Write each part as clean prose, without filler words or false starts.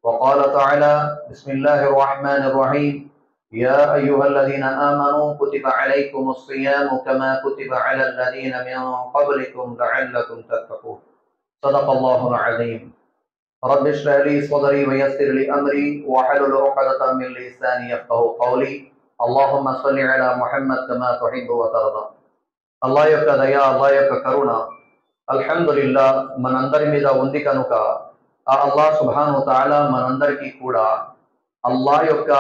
وقال تعالى: بسم الله الرحمن الرحيم. يا أيها الذين آمنوا كتب عليكم الصيام كما كتب على الذين من قبلكم لعلكم تتقون. صدق الله العظيم. رب اشرح لي صدري ويسر لي أمري واحلل عقدة من لساني يفقهوا قولي. اللهم صل على محمد كما تحب وترضى. అల్లాహ్ యొక్క దయ, అల్లాహ్ యొక్క కరుణ అల్హమ్దులిల్లా మనందరి మీద ఉంది కనుక ఆ అల్లాహ్ సుబ్హానహు వ తఆలా మనందరికీ కూడా అల్లాహ్ యొక్క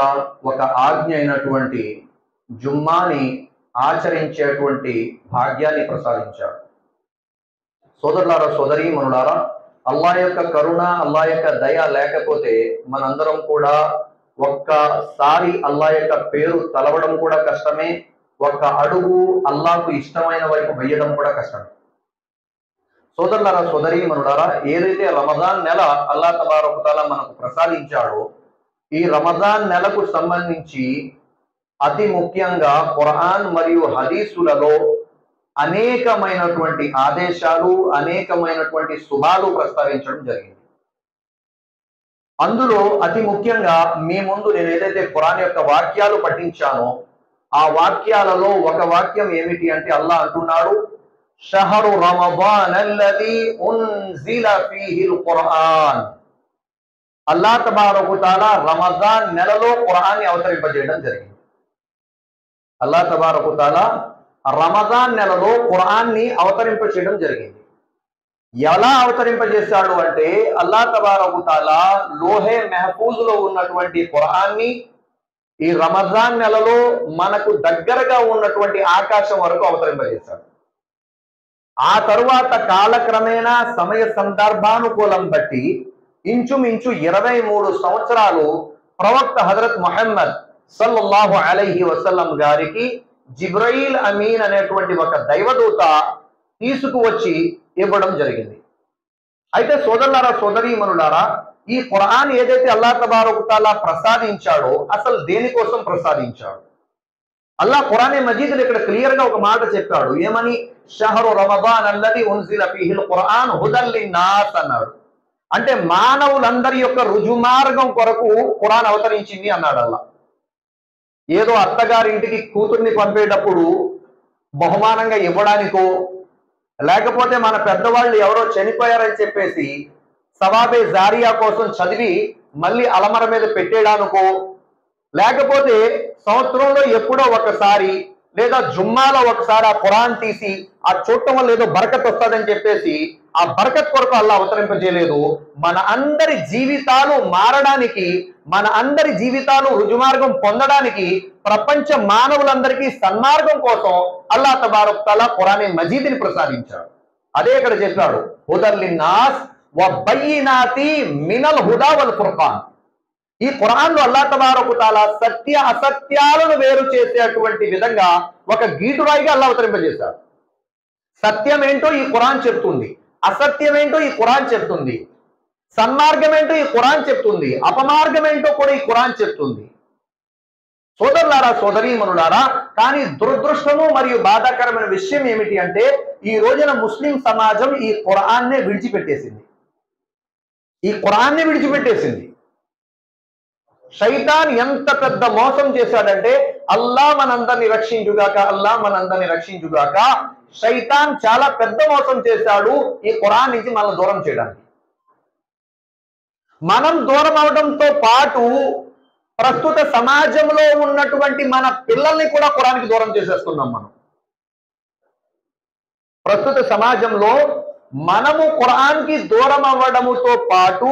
ఒక ఆజ్ఞ అయినటువంటి జుమ్మాని ఆచరించేటువంటి భాగ్యాన్ని ప్రసాదించాడు. సోదరులారా, సోదరీమణులారా, అల్లాహ్ యొక్క కరుణ, అల్లాహ్ యొక్క దయ లేకపోతే మనందరం కూడా ఒక్కసారి అల్లాహ్ యొక్క పేరు తలవడం కూడా కష్టమే, ఒక్క అడుగు అల్లాహ్కు ఇష్టమైన వైపు వేయడం కూడా కష్టమే. సోదరులారా, సోదరీమణులారా, ఏదైతే రమజాన్ నెల అల్లాహ్ తబారక వ తఆలా మనకు ప్రసాదించాడో ఈ రమజాన్ నెలకు సంబంధించి అతి ముఖ్యంగా ఖురాన్ మరియు హదీసులలో అనేకమైనటువంటి ఆదేశాలు, అనేకమైనటువంటి శుభాలు ప్రస్తావించడం జరిగింది. అందులో అతి ముఖ్యంగా మీ ముందు నేను ఏదైతే ఖురాన్ యొక్క వాక్యాలు పఠించానో ఆ వాక్యాలలో ఒక వాక్యం ఏమిటి అంటే అల్లాహ్ అంటున్నాడు, షహరు రమదాన్ అల్లదీ ఉన్జిల ఫీహిల్ ఖురాన్. అల్లాహ్ తబారక వ తఆలా రమజాన్ నెలలో ఖురాన్ని అవతరింపజేయడం జరిగింది. అల్లాహ్ తబారక వ తఆలా రమజాన్ నెలలో ఖురాన్ని అవతరింపజేయడం జరిగింది. ఎలా అవతరింపజేశాడు అంటే అల్లాహ్ తబారక వ తఆలా లోహే మెహఫూజ్ లో ఉన్నటువంటి ఖురాన్ని ఈ రమజాన్ నెలలో మనకు దగ్గరగా ఉన్నటువంటి ఆకాశం వరకు అవతరింపజేశాడు. ఆ తరువాత కాలక్రమేణా సమయ సందర్భానుకూలం బట్టి ఇంచుమించు 23 సంవత్సరాలు ప్రవక్త హజరత్ ముహమ్మద్ సల్లల్లాహు అలైహి వసల్లం గారికి జిబ్రయీల్ అమీన్ అనేటువంటి ఒక దైవదూత తీసుకువచ్చి ఇవ్వడం జరిగింది. అయితే సోదరులారా, సోదరీమణులారా, ఈ ఖురాన్ ఏదైతే అల్లాహ్ తబారక వ తఆలా ప్రసాదించాడో అసలు దేనికోసం ప్రసాదించాడు? అల్లాహ్ ఖురాన్ మజీద్ ఇక్కడ క్లియర్ గా ఒక మాట చెప్పాడు. ఏమని? షహరు రమదాన్ అల్లదీ ఉన్జిల ఫీహిల్ ఖురాన్ హుదల్ లిన్నాస్ అన్నాడు. అంటే మానవులందరి యొక్క రుజుమార్గం కొరకు ఖురాన్ అవతరించింది అన్నాడు అల్లాహ్. ఏదో అత్తగారింటికి కూతుర్ని పంపేటప్పుడు బహుమానంగా ఇవ్వడానికో, లేకపోతే మన పెద్దవాళ్ళు ఎవరో చనిపోయారని చెప్పేసి సవాబే జారియా కోసం చదివి మళ్ళీ అలమర మీద పెట్టేయడానికో, లేకపోతే సంవత్సరంలో ఎప్పుడో ఒకసారి లేదా జుమ్మాలో ఒకసారి ఆ ఖురాన్ తీసి ఆ చూడటం వల్ల ఏదో బరకత్ వస్తుందని చెప్పేసి ఆ బరకత్ కొరకు అల్లాహ్ అవతరింపజేయలేదు. మన అందరి జీవితాలు మారడానికి, మన అందరి జీవితాలు రుజుమార్గం పొందడానికి, ప్రపంచ మానవులందరికీ సన్మార్గం కోసం అల్లాహ్ తబారక వ తఆలా ఖురాన్ మజీద్ని ప్రసాదించాడు. అదే ఇక్కడ చెప్పాడు, హుదల్ లిన్నాస్ వ బయ్యినాతి మినల్ హుదా వల్ ఫుర్ఖాన్. ఈ ఖురాన్లో అల్లాహ్ తబారక వ తఆలా సత్య అసత్యాలను వేరు చేసేటువంటి విధంగా ఒక గీటురాయిగా అల్లాహ్ అవతరింపజేశాడు. సత్యం ఏంటో ఈ ఖురాన్ చెప్తుంది, అసత్యం ఏంటో ఈ ఖురాన్ చెప్తుంది, సన్మార్గం ఏంటో ఈ ఖురాన్ చెప్తుంది, అపమార్గం ఏంటో కూడా ఈ ఖురాన్ చెప్తుంది. సోదరులారా, సోదరీమణులారా, కానీ దురదృష్టము మరియు బాధాకరమైన విషయం ఏమిటి అంటే ఈ రోజున ముస్లిం సమాజం ఈ ఖురాన్నే విడిచిపెట్టేసింది. ఈ ఖురాన్నే విడిచిపెట్టేసింది. శైతాన్ ఎంత పెద్ద మోసం చేశాడంటే అల్లాహ్ మనందరిని రక్షించుగాక, అల్లాహ్ మనందరిని రక్షించుగాక. శైతాన్ చాలా పెద్ద మోసం చేశాడు ఈ ఖురాన్ నుంచి మనల్ని దూరం చేయడానికి. మనం దూరం అవడంతో పాటు ప్రస్తుత సమాజంలో ఉన్నటువంటి మన పిల్లల్ని కూడా ఖురాన్కి దూరం చేసేస్తున్నాం. మనం ప్రస్తుత సమాజంలో మనము ఖురాన్కి దూరం అవ్వడముతో పాటు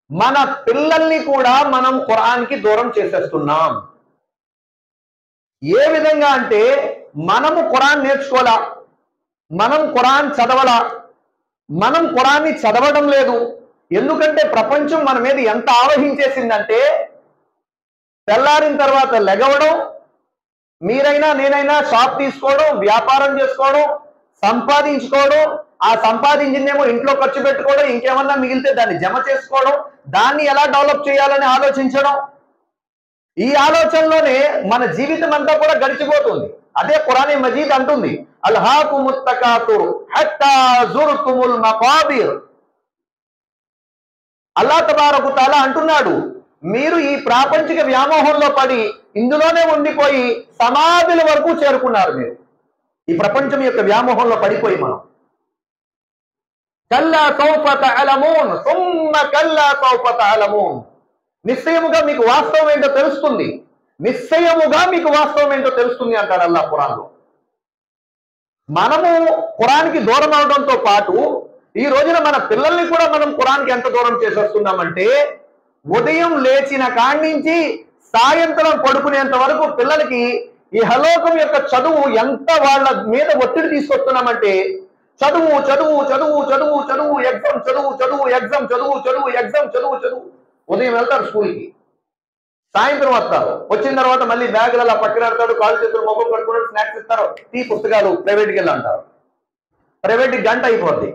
మన పిల్లల్ని కూడా మనం ఖురాన్కి దూరం చేసేస్తున్నాం. ఏ విధంగా అంటే మనము ఖురాన్ నేర్చుకోవాలా, మనం ఖురాన్ చదవాలా, మనం ఖురాన్ని చదవడం లేదు. ఎందుకంటే ప్రపంచం మన మీద ఎంత ఆవహించేసిందంటే తెల్లారిన తర్వాత లెగవడం, మీరైనా నేనైనా షాప్ తీసుకోవడం, వ్యాపారం చేసుకోవడం, సంపాదించుకోవడం, ఆ సంపాదించిందేమో ఇంట్లో ఖర్చు పెట్టుకోవడం, ఇంకేమన్నా మిగిలితే దాన్ని జమ చేసుకోవడం, దాన్ని ఎలా డెవలప్ చేయాలని ఆలోచించడం, ఈ ఆలోచనలోనే మన జీవితం అంతా కూడా గడిచిపోతుంది. అదే ఖురాన్ మజీద్ అంటుంది, అల్హాకుముత్ తకాతుర్ హత్తా జుర్తుముల్ మకాబిర్. అల్లాహ్ తబారక తఆలా అంటున్నాడు, మీరు ఈ ప్రాపంచిక వ్యామోహంలో పడి ఇందులోనే ఉండిపోయి సమాధుల వరకు చేరుకున్నారు. మీరు ఈ ప్రపంచం యొక్క వ్యామోహంలో పడిపోయి మనం కల్లా సౌఫ తఅలమూన్ సుమ్మ కల్లా సౌఫ తఅలమూన్, నిశ్చయముగా మీకు వాస్తవం ఏంటో తెలుస్తుంది, నిశ్చయముగా మీకు వాస్తవం ఏంటో తెలుస్తుంది అంటాడు అల్లాహ్ ఖురాన్లో. మనము ఖురాన్కి దూరం అవడంతో పాటు ఈ రోజున మన పిల్లల్ని కూడా మనం ఖురాన్కి ఎంత దూరం చేసేస్తున్నామంటే, ఉదయం లేచిన కాడి నుంచి సాయంత్రం పడుకునేంత వరకు పిల్లలకి ఈ హలోకం యొక్క చదువు ఎంత వాళ్ళ మీద ఒత్తిడి తీసుకొస్తున్నామంటే, చదువు చదువు చదువు చదువు చదువు ఎగ్జామ్ చదువు చదువు ఎగ్జామ్ చదువు చదువు ఎగ్జామ్ చదువు చదువు. ఉదయం వెళ్తారు స్కూల్కి, సాయంత్రం వస్తారు, వచ్చిన తర్వాత మళ్ళీ బ్యాగులు అలా పక్కనడతాడు, కాలు చేతులు మొక్కలు కట్టుకుంటాడు, స్నాక్స్ ఇస్తారు, టీ పుస్తకాలు ప్రైవేట్కి వెళ్ళి అంటారు. ప్రైవేట్కి గంట అయిపోద్ది.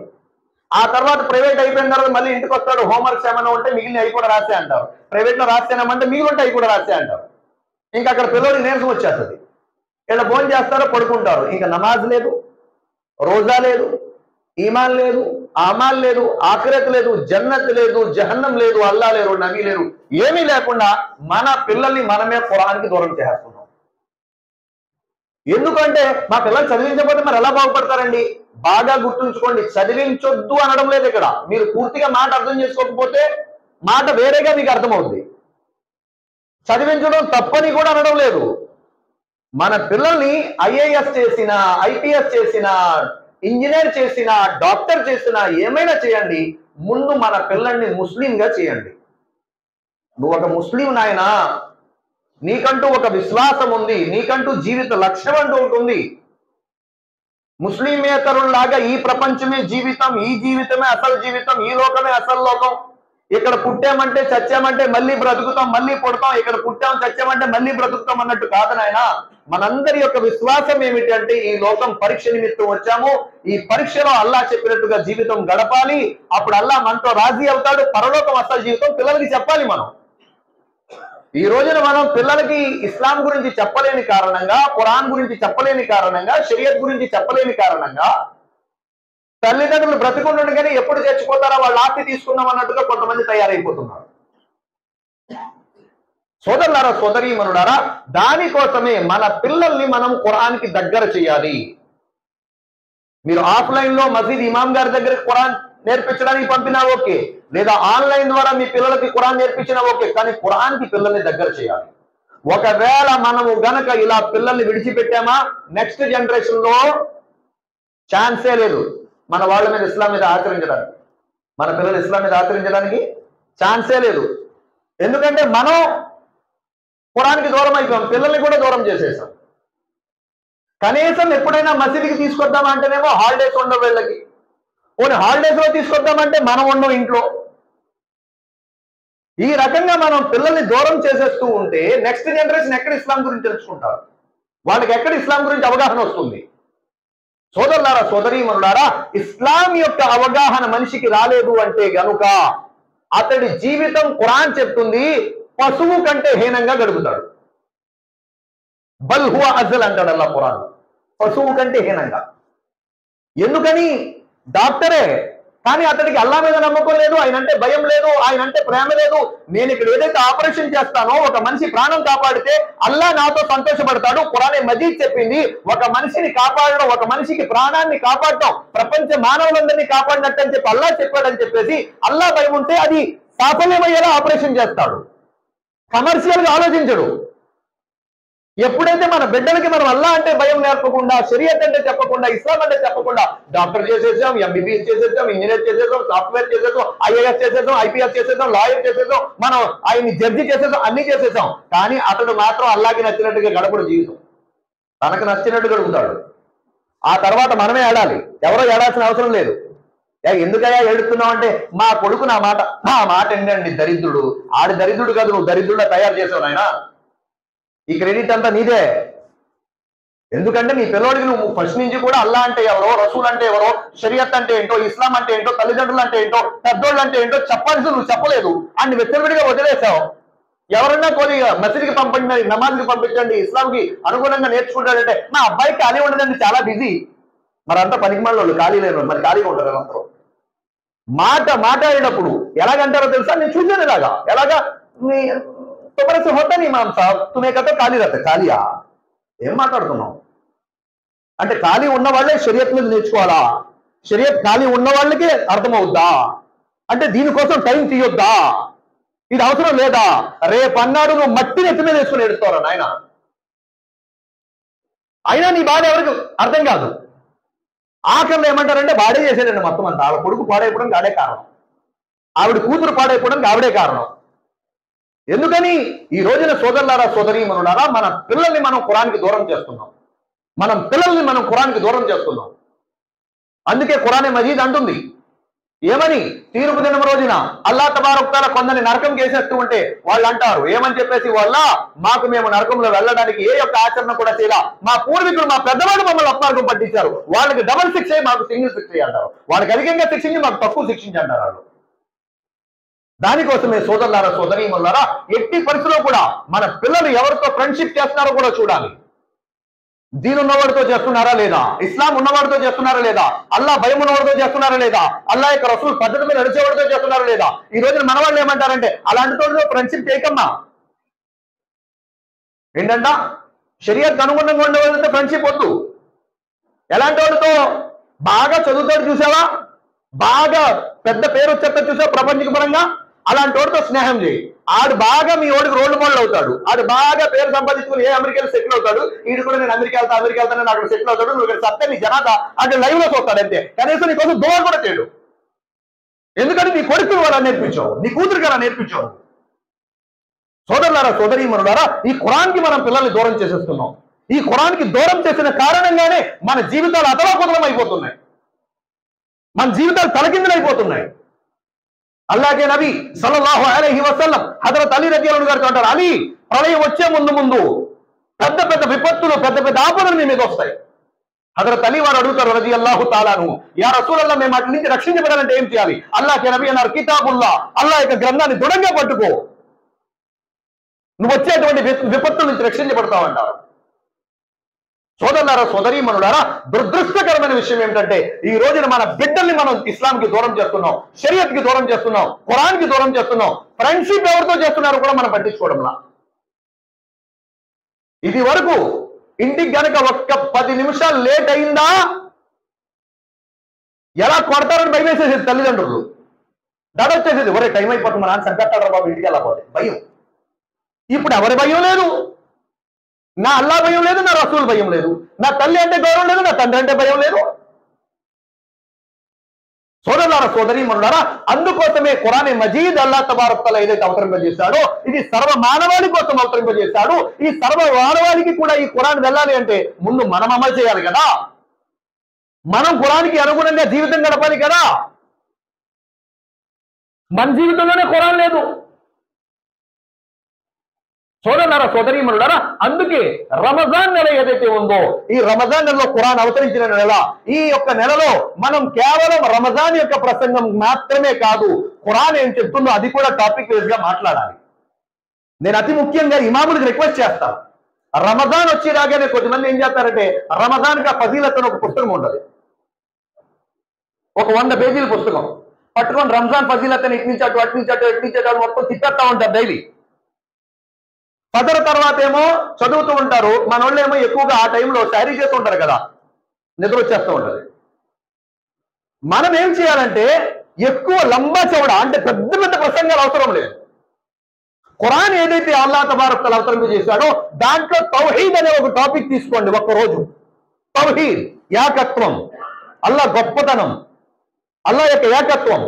ఆ తర్వాత ప్రైవేట్ అయిపోయిన తర్వాత మళ్ళీ ఇంటికి వస్తాడు, హోంవర్క్స్ ఏమైనా ఉంటే మిగిలిన అవి కూడా రాసే అంటారు. ప్రైవేట్లో రాసేనామంటే మిగిలి ఉంటే అవి కూడా రాసే అంటారు. ఇంకా అక్కడ పిల్లలకి నీరసం వచ్చేస్తుంది. ఇలా ఫోన్ చేస్తారో పడుకుంటారు. ఇంకా నమాజ్ లేదు, రోజా లేదు, ఈమాన్ లేదు, అమాల్ లేదు, ఆఖిరత్ లేదు, జన్నత్ లేదు, జహన్నం లేదు, అల్లా లేరు, నబీ లేరు, ఏమీ లేకుండా మన పిల్లల్ని మనమే ఖురాన్కి దూరం చేస్తున్నాం. ఎందుకంటే మా పిల్లలు చదివించకపోతే మరి ఎలా బాగుపడతారండి? బాగా గుర్తుంచుకోండి, చదివించొద్దు అనడం లేదు ఇక్కడ. మీరు పూర్తిగా మాట అర్థం చేసుకోకపోతే మాట వేరేగా మీకు అర్థమవుతుంది. చదివించడం తప్పని కూడా అనడం లేదు. మన పిల్లల్ని ఐఏఎస్ చేసిన, ఐపీఎస్ చేసిన, ఇంజనీర్ చేసిన, డాక్టర్ చేసిన, ఏమైనా చేయండి, ముందు మన పిల్లల్ని ముస్లింగా చేయండి. నువ్వు ఒక ముస్లిం నాయనా, నీకంటూ ఒక విశ్వాసం ఉంది, నీకంటూ జీవిత లక్ష్యం అంటూ ఉంటుంది. ముస్లిమేతరుల్లాగా ఈ ప్రపంచమే జీవితం, ఈ జీవితమే అసలు జీవితం, ఈ లోకమే అసలు లోకం. ఇక్కడ పుట్టామంటే చచ్చామంటే మళ్ళీ బ్రతుకుతాం, మళ్ళీ పుడతాం, ఇక్కడ పుట్టాం చచ్చామంటే మళ్ళీ బ్రతుకుతాం అన్నట్టు కాదు నాయన. మనందరి యొక్క విశ్వాసం ఏమిటి అంటే, ఈ లోకం పరీక్ష నిమిత్తం వచ్చాము, ఈ పరీక్షలో అల్లాహ్ చెప్పినట్టుగా జీవితం గడపాలి. అప్పుడు అల్లాహ్ మనతో రాజీ అవుతాడు. పరలోకం అసలు జీవితం పిల్లలకి చెప్పాలి. మనం ఈ రోజున మనం పిల్లలకి ఇస్లాం గురించి చెప్పలేని కారణంగా, ఖురాన్ గురించి చెప్పలేని కారణంగా, షరియత్ గురించి చెప్పలేని కారణంగా తల్లిదండ్రులు బ్రతికుండగానే ఎప్పుడు చచ్చిపోతారా వాళ్ళ ఆస్తి తీసుకుందాం అన్నట్టుగా కొంతమంది తయారైపోతున్నారు. సోదరులారా, సోదరీమణులారా, దానికోసమే మన పిల్లల్ని మనం ఖురాన్కి దగ్గర చేయాలి. మీరు ఆఫ్లైన్ లో మసీద్ ఇమాం గారి దగ్గరికి ఖురాన్ నేర్పించడానికి పంపినా ఓకే, లేదా ఆన్లైన్ ద్వారా మీ పిల్లలకి ఖురాన్ నేర్పించినా ఓకే, కానీ ఖురాన్కి పిల్లల్ని దగ్గర చేయాలి. ఒకవేళ మనము గనక ఇలా పిల్లల్ని విడిచిపెట్టామా, నెక్స్ట్ జనరేషన్ లో ఛాన్సే లేదు మన వాళ్ళ మీద ఇస్లాం మీద ఆచరించడానికి. మన పిల్లలు ఇస్లాం మీద ఆచరించడానికి ఛాన్సే లేదు. ఎందుకంటే మనం ఖురాన్కి దూరం అయిపోయాం, పిల్లల్ని కూడా దూరం చేసేసాం. కనీసం ఎప్పుడైనా మసీదుకి తీసుకొద్దామా అంటేనేమో హాలిడేస్ ఉండవు వీళ్ళకి. పోనీ హాలిడేస్ లో తీసుకొద్దామంటే మనం ఉండవు ఇంట్లో. ఈ రకంగా మనం పిల్లల్ని దూరం చేసేస్తూ ఉంటే నెక్స్ట్ జనరేషన్ ఎక్కడ ఇస్లాం గురించి తెలుసుకుంటారు? వాళ్ళకి ఎక్కడ ఇస్లాం గురించి అవగాహన వస్తుంది? సోదరులారా, సోదరీమణులారా, ఇస్లాం యొక్క అవగాహన మనిషికి రాలేదు అంటే గనుక అతడి జీవితం ఖురాన్ చెప్తుంది పశువు కంటే హీనంగా గడుపుతాడు. బల్ హువ అజల్ అంటాడు అల్లాహ్ ఖురాన్, పశువు కంటే హీనంగా. ఎందుకని? డాక్టరే, కానీ అతడికి అల్లా మీద నమ్మకం లేదు, ఆయనంటే భయం లేదు, ఆయనంటే ప్రేమ లేదు. నేను ఇక్కడ ఏదైతే ఆపరేషన్ చేస్తానో, ఒక మనిషి ప్రాణం కాపాడితే అల్లా నాతో సంతోషపడతాడు. ఖురానే మజీద్ చెప్పింది, ఒక మనిషిని కాపాడడం, ఒక మనిషికి ప్రాణాన్ని కాపాడటం ప్రపంచ మానవులందరినీ కాపాడినట్టు అని చెప్పి అల్లా చెప్పాడని చెప్పేసి అల్లా భయం ఉంటే అది సాఫల్యమయ్యేలా ఆపరేషన్ చేస్తాడు. కమర్షియల్ గా ఆలోచించడు. ఎప్పుడైతే మన బిడ్డలకి మనం అల్లా అంటే భయం నేర్పకుండా, షరియత్ అంటే చెప్పకుండా, ఇస్లాం అంటే చెప్పకుండా డాక్టర్ చేసేసాం, ఎంబీబీఎస్ చేసేసాం, ఇంజనీర్ చేసేసాం, సాఫ్ట్వేర్ చేసేసాం, ఐఏఎస్ చేసేసాం, ఐపీఎస్ చేసేసాం, లాయర్ చేసేసాం, మనం ఆయన్ని జడ్జి చేసేసాం, అన్ని చేసేసాం. కానీ అతడు మాత్రం అల్లాకి నచ్చినట్టుగా గడపడు జీవితం. తనకు నచ్చినట్టు గడుపుతాడు. ఆ తర్వాత మనమే ఏడాలి, ఎవరో ఏడాల్సిన అవసరం లేదు. ఎందుకయ్యా ఏడుస్తున్నావు అంటే, మా కొడుకు నా మాట ఏంటండి దరిద్రుడు. ఆడి దరిద్రుడు కాదు, నువ్వు దరిద్రుడా తయారు చేసావు నాయన. ఈ క్రెడిట్ అంతా నీదే. ఎందుకంటే నీ పిల్లోడికి నువ్వు ఫస్ట్ నుంచి కూడా అల్లా అంటే ఎవరో, రసూల్ అంటే ఎవరో, షరియత్ అంటే ఏంటో, ఇస్లాం అంటే ఏంటో, తల్లిదండ్రులు అంటే ఏంటో, పెద్దోళ్ళు అంటే ఏంటో చెప్పాల్సి నువ్వు చెప్పలేదు. అన్ని వెచ్చవిడిగా వదిలేసావు. ఎవరన్నా కొద్దిగా మసీదుకి పంపండి, నమాజ్కి పంపించండి, ఇస్లాంకి అనుగుణంగా నేర్చుకుంటాడంటే మా అబ్బాయికి ఖాళీ ఉండదండి, చాలా బిజీ. మరి అంతా పనికిమాల వాళ్ళు ఖాళీ లేరు, మరి ఖాళీగా ఉంటారు అందరూ. మాట్లాడేటప్పుడు ఎలాగంటారో తెలుసా? నేను చూసాను ఇలాగా. ఎలాగా? तुम्हारे से होता नहीं इमाम साहब, तुम्हें कहते ఖాళీ रहते ఖాళీయా? ఏం మాట్లాడుతున్నావు అంటే ఖాళీ ఉన్న వాళ్ళే షరియత్ మీద నేర్చుకోవాలా? షరియత్ ఖాళీ ఉన్న వాళ్ళకే అర్థమవుద్దా? అంటే దీనికోసం టైం తీయొద్దా? ఇది అవసరం లేదా? రేపు అన్నాడు నువ్వు మట్టిని ఎత్తి మీద వేసుకుని ఎడుతారా నాయన? అయినా నీ బాధ ఎవరికి అర్థం కాదు. ఆఖరిలో ఏమంటారంటే వాడే చేసేదండి మొత్తం అంతా. ఆవిడ కొడుకు పాడైపోవడానికి ఆడే కారణం, ఆవిడ కూతురు పాడైపోవడానికి ఆవిడే కారణం. ఎందుకని? ఈ రోజున సోదరులారా సోదరీమణులారా, మన పిల్లల్ని మనం ఖురాన్కి దూరం చేస్తున్నాం. మనం పిల్లల్ని మనం ఖురాన్కి దూరం చేస్తున్నాం. అందుకే ఖురానే మజీద్ అంటుంది ఏమని? తీర్పు దినం రోజున అల్లాహ్ తబారక్ తఆలా కొందరిని నరకం చేసేస్తూ ఉంటే వాళ్ళు అంటారు ఏమని చెప్పేసి, వాళ్ళ మాకు మేము నరకంలో వెళ్ళడానికి ఏ యొక్క ఆచరణ కూడా చేయాల, మా పూర్వీకులు మా పెద్దవాళ్ళు మమ్మల్ని అప్మార్గం పట్టించారు, వాళ్ళకి డబుల్ శిక్ష మాకు సింగిల్ శిక్ష అంటారు, వాళ్ళకి అధికంగా శిక్షించి మాకు తక్కువ శిక్షించి అంటారు వాళ్ళు. దానికోసమే సోదరులారా సోదరీమణులారా, ఎట్టి పరిస్థితుల్లో కూడా మన పిల్లలు ఎవరితో ఫ్రెండ్షిప్ చేస్తున్నారో కూడా చూడాలి. దీని ఉన్నవాడితో చేస్తున్నారా లేదా? ఇస్లాం ఉన్నవాడితో చేస్తున్నారా లేదా? అల్లా భయం ఉన్నవాడితో చేస్తున్నారా లేదా? అల్లా యొక్క రసూల్ పద్ధతి మీద నడిచేవాడితో చేస్తున్నారా లేదా? ఈ రోజున మన వాళ్ళు ఏమంటారంటే అలాంటి తోడు ఫ్రెండ్షిప్ చేయకమ్మా. ఏంటంట? షరియత్ అనుగుణంగా ఉండే వాళ్ళతో ఫ్రెండ్షిప్ వద్దు. ఎలాంటి వాడితో? బాగా చదువుతాడు చూసావా, బాగా పెద్ద పేరు వచ్చేస్తా చూసావా ప్రపంచ పరంగా, అలాంటి వాడితో స్నేహం చేయి. ఆడు బాగా మీ వాడికి రోల్ మోడల్ అవుతాడు, ఆడు బాగా పేరు సంపాదించుకుని ఏ అమెరికాలో సెటిల్ అవుతాడు, వీడు కూడా నేను అమెరికా వెళ్తానని అక్కడ సెటిల్ అవుతాడు, నువ్వు ఇక్కడ సత్తే నీ జనాత అంటే లైవ్ లో చూస్తాడు అంతే. కనీసం నీ కోసం దోవ కూడా చేయడు. ఎందుకంటే నీ కొడుకు అలా నేర్పించావు, నీ కూతురికి అలా నేర్పించావు. సోదరులారా సోదరీమణులారా, ఈ ఖురాన్కి మనం పిల్లల్ని దూరం చేసేస్తున్నాం. ఈ ఖురాన్కి దూరం చేసిన కారణంగానే మన జీవితాలు అతలాకుతలం అయిపోతున్నాయి, మన జీవితాలు తలకిందులైపోతున్నాయి. అల్లాహ్ నబీ సల్లల్లాహు అలైహి వసల్లం హజరత్ అలీ రదియల్లాహు గారితో అంటారు, అలీ ప్రళయం వచ్చే ముందు పెద్ద పెద్ద విపత్తులు పెద్ద పెద్ద ఆపదలు మీ మీద వస్తాయి. హజరత్ అలీ వారు అడుగుతారు రదియల్లాహు తాలాను, యా రసూలల్లాహ్ మేము వాటి నుంచి రక్షించబడాలంటే ఏం చేయాలి? అల్లాహ్ నబీ అన్నారు, కితాబుల్లా, అల్లాహ్ యొక్క గ్రంథాన్ని దృఢంగా పట్టుకో, నువ్వు వచ్చేటువంటి విపత్తుల నుంచి రక్షించబడతావంటారు. సోదరులారా సోదరీమణులారా, దురదృష్టకరమైన విషయం ఏమిటంటే ఈ రోజున మన బిడ్డల్ని మనం ఇస్లాంకి దూరం చేస్తున్నాం, షరియత్కి దూరం చేస్తున్నాం, ఖురాన్కి దూరం చేస్తున్నాం. ఫ్రెండ్షిప్ ఎవరితో చేస్తున్నారో కూడా మనం పట్టించుకోవడంలా. ఇది వరకు ఇంటికి గనక ఒక్క 10 నిమిషాలు లేట్ అయిందా ఎలా కొడతారని భయం వేసేసేది తల్లిదండ్రులు. దడొచ్చేసేది, ఒరే టైం అయిపోతుంది మా నాన్న సంకట్టాడు బాబు ఇంటికి వెళ్ళకపోతే భయం. ఇప్పుడు ఎవరి భయం లేదు, నా అల్లా భయం లేదు, నా రసూల్ భయం లేదు, నా తల్లి అంటే గౌరవం లేదు, నా తండ్రి అంటే భయం లేదు. సోదరులారా సోదరీమణులారా, అందుకోసమే ఖురాన్ మజీద్ అల్లాహ్ తబారక్ తఆలా ఏదైతే అవతరింపజేశాడో ఇది సర్వ మానవాళి కోసం అవతరింపజేశాడు. ఈ సర్వ మానవాళికి కూడా ఈ ఖురాన్ వెళ్ళాలి అంటే ముందు మనం అమలు చేయాలి కదా, మనం ఖురాన్కి అనుగుణంగా జీవితం గడపాలి కదా. మన జీవితంలోనే ఖురాన్ లేదు. సోదరులారా సోదరీమణులారా, అందుకే రమజాన్ నెల ఏదైతే ఉందో ఈ రమజాన్ నెలలో ఖురాన్ అవతరించిన నెల, ఈ యొక్క నెలలో మనం కేవలం రమజాన్ యొక్క ప్రసంగం మాత్రమే కాదు, ఖురాన్ ఏం చెప్తుందో అది కూడా టాపిక్ వైజ్ గా మాట్లాడాలి. నేను అతి ముఖ్యంగా ఇమాములకు రిక్వెస్ట్ చేస్తాను, రమజాన్ వచ్చి రాగానే కొద్దిమంది ఏం చేస్తారంటే రమజాన్ కా ఫజీలత్ అని ఒక పుస్తకం ఉంటుంది, ఒక 100 పేజీల పుస్తకం పట్టుకొని రంజాన్ ఫజీలత్ అని ఇటు నుంచి అటు అటు నుంచి అటు ఇటు నుంచి అటు మొత్తం తిప్పేస్తా ఉంటారు డైలీ. ఫజర్ తర్వాత ఏమో చదువుతూ ఉంటారు, మన వాళ్ళు ఏమో ఎక్కువగా ఆ టైంలో శారీ చేస్తూ ఉంటారు కదా, నిద్ర వచ్చేస్తూ ఉంటుంది. మనం ఏం చేయాలంటే ఎక్కువ లంబా చౌడ అంటే పెద్ద పెద్ద ప్రసంగాలు అవసరం లేదు. ఖురాన్ ఏదైతే అల్లాహ్ తబారక్ తఆలా అవతరింప చేశాడో దాంట్లో తౌహీద్ అనే ఒక టాపిక్ తీసుకోండి. ఒక్కరోజు తౌహీద్, ఏకత్వం, అల్లాహ్ గొప్పతనం, అల్లాహ్ యొక్క ఏకత్వం,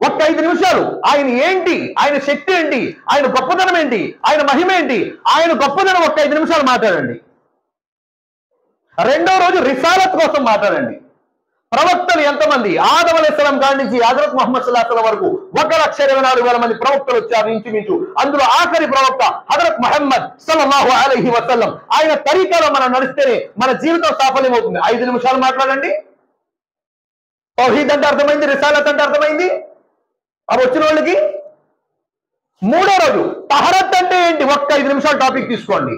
ఒక్క 5 నిమిషాలు ఆయన ఏంటి, ఆయన శక్తి ఏంటి, ఆయన గొప్పతనం ఏంటి, ఆయన మహిమ ఏంటి, ఆయన గొప్పతనం ఒక్క 5 నిమిషాలు మాట్లాడండి. రెండో రోజు రిసాలత్ కోసం మాట్లాడండి. ప్రవక్తలు ఎంతమంది, ఆదం అలైహిస్సలాం కాడి నుంచి హజరత్ ముహమ్మద్ సల్లల్లాహు అలైహి వసల్లం వరకు 1,24,000 మంది ప్రవక్తలు వచ్చారు ఇంచుమించు. అందులో ఆఖరి ప్రవక్త హజరత్ ముహమ్మద్ సల్లల్లాహు అలైహి వసల్లం. ఆయన తరీకాలో మనం నడిస్తేనే మన జీవితం సాఫల్యం అవుతుంది. 5 నిమిషాలు మాట్లాడండి. తౌహీద్ అంటే అర్థమైంది, రిసాలత్ అంటే అర్థమైంది అవి వచ్చిన వాళ్ళకి. మూడో రోజు తహరత్ అంటే ఏంటి, ఒక్క 5 నిమిషాలు టాపిక్ తీసుకోండి.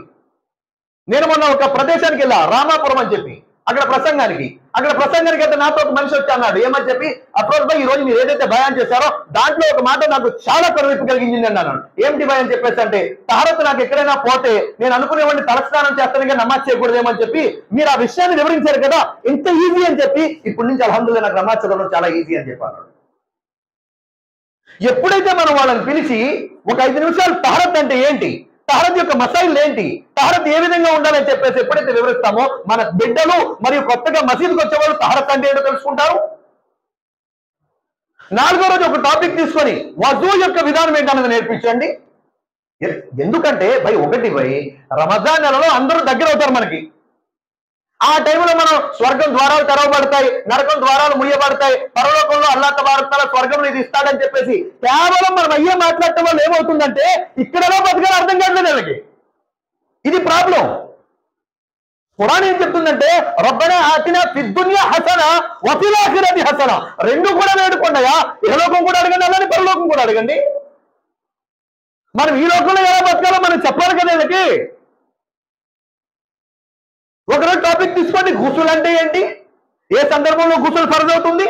నేను మొన్న ఒక ప్రదేశానికి వెళ్ళా, రామాపురం అని చెప్పి, అక్కడ ప్రసంగానికి అక్కడ ప్రసంగానికి అయితే నాతో ఒక మనిషి వచ్చి అన్నాడు, ఏమని చెప్పి, అఫ్రోజ్ భాయ్ ఈ రోజు మీరు ఏదైతే భయాన్ చేశారో దాంట్లో ఒక మాట నాకు చాలా కరువిప్పు కలిగించింది అన్నాను. ఏమిటి భయం చెప్పేసి అంటే, తహరత్ నాకు ఎక్కడైనా పోతే నేను అనుకునేవాడిని తలస్నానం చేస్తాను ఇంకా నమాజ్ చేయకూడదేమని చెప్పి మీరు ఆ విషయాన్ని వివరించారు కదా, ఇంత ఈజీ అని చెప్పి ఇప్పటి నుంచి అల్హమ్దులిల్లాహ్ నాకు నమాజ్ చదవడం చాలా ఈజీ అని చెప్పాను. ఎప్పుడైతే మనం వాళ్ళని పిలిచి ఒక 5 నిమిషాలు తహరత్ అంటే ఏంటి, తహరత్ యొక్క మసైల్ ఏంటి, తహరత్ ఏ విధంగా ఉండాలని చెప్పేసి ఎప్పుడైతే వివరిస్తామో మన బిడ్డలు మరియు కొత్తగా మసీదుకు వచ్చేవాళ్ళు తహరత్ అంటే ఏంటో తెలుసుకుంటారు. 4వ రోజు ఒక టాపిక్ తీసుకొని వజూ యొక్క విధానం ఏంటన్నది నేర్పించండి. ఎందుకంటే ఒకటి రమజాన్ నెలలో అందరూ దగ్గర అవుతారు మనకి. ఆ టైంలో మనం స్వర్గం ద్వారాలు తెరవబడతాయి, నరకం ద్వారాలు ముయ్యబడతాయి, పరలోకంలో అల్లాహ్ తబారక్ తఆలా స్వర్గం ఇది ఇస్తాడని చెప్పేసి కేవలం మనం అయ్యే మాట్లాడటం వల్ల ఏమవుతుందంటే ఇక్కడలో బతకాలి అర్థం కావట్లేదు వాళ్ళకి. ఇది ప్రాబ్లం. ఖురాన్ ఏం చెప్తుందంటే రబ్బనా ఆతినా ఫిద్ దునియా హసనా వ ఫిల్ ఆఖిరతి హసనా, రెండు కూడా వేడుకున్నాయా, ఇహలోకం కూడా అడగండి అలానే పరలోకం కూడా అడగండి. మనం ఈ లోకంలో ఎలా బతకాలో మనం చెప్పాలి కదా వీళ్ళకి. ఒకరోజు టాపిక్ తీసుకోండి, గుసులు అంటే ఏంటి, ఏ సందర్భంలో గుసులు ఫర్జ్ అవుతుంది.